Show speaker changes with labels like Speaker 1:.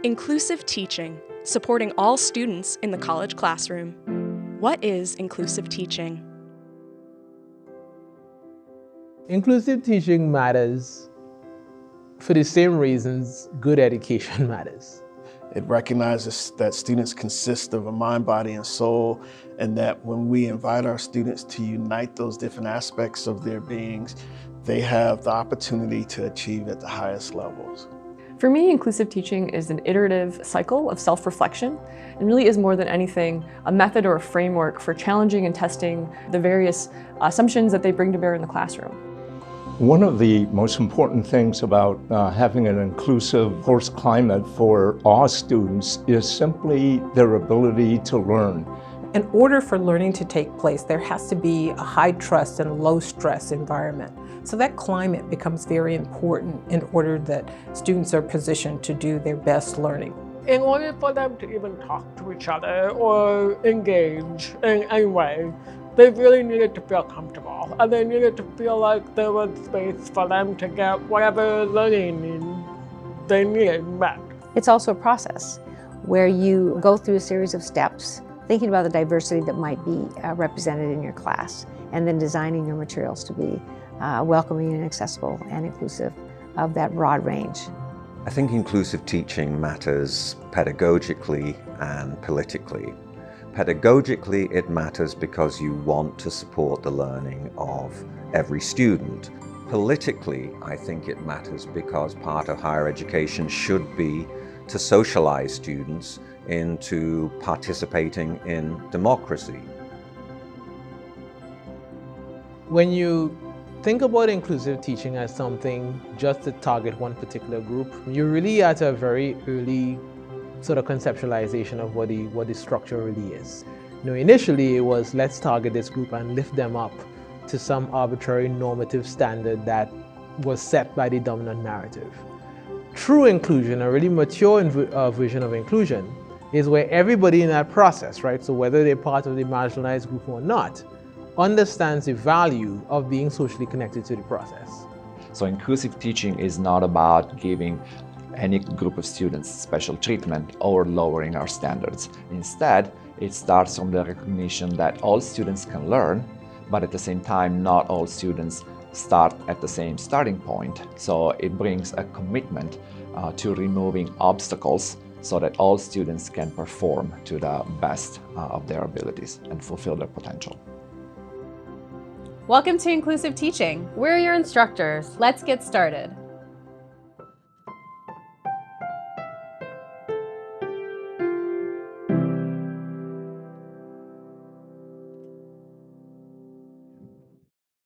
Speaker 1: Inclusive teaching, supporting all students in the college classroom. What is inclusive teaching?
Speaker 2: Inclusive teaching matters for the same reasons good education matters.
Speaker 3: It recognizes that students consist of a mind, body, and soul, and that when we invite our students to unite those different aspects of their beings, they have the opportunity to achieve at the highest levels.
Speaker 4: For me, inclusive teaching is an iterative cycle of self-reflection and really is more than anything a method or a framework for challenging and testing the various assumptions that they bring to bear in the classroom.
Speaker 5: One of the most important things about having an inclusive course climate for all students is simply their ability to learn.
Speaker 6: In order for learning to take place, there has to be a high trust and low stress environment. So that climate becomes very important in order that students are positioned to do their best learning.
Speaker 7: In order for them to even talk to each other or engage in any way, they really needed to feel comfortable, and they needed to feel like there was space for them to get whatever learning they needed met.
Speaker 8: It's also a process where you go through a series of steps, thinking about the diversity that might be represented in your class, and then designing your materials to be welcoming and accessible and inclusive of that broad range.
Speaker 9: I think inclusive teaching matters pedagogically and politically. Pedagogically, it matters because you want to support the learning of every student. Politically, I think it matters because part of higher education should be to socialize students into participating in democracy.
Speaker 2: When you think about inclusive teaching as something just to target one particular group, you're really at a very early sort of conceptualization of what the structure really is. Initially it was, let's target this group and lift them up to some arbitrary normative standard that was set by the dominant narrative. True inclusion, a really mature vision of inclusion, is where everybody in that process, right, so whether they're part of the marginalized group or not, understands the value of being socially connected to the process.
Speaker 10: So inclusive teaching is not about giving any group of students special treatment or lowering our standards. Instead, it starts from the recognition that all students can learn, but at the same time, not all students start at the same starting point. So it brings a commitment to removing obstacles so that all students can perform to the best of their abilities and fulfill their potential.
Speaker 11: Welcome to Inclusive Teaching. We're your instructors. Let's get started.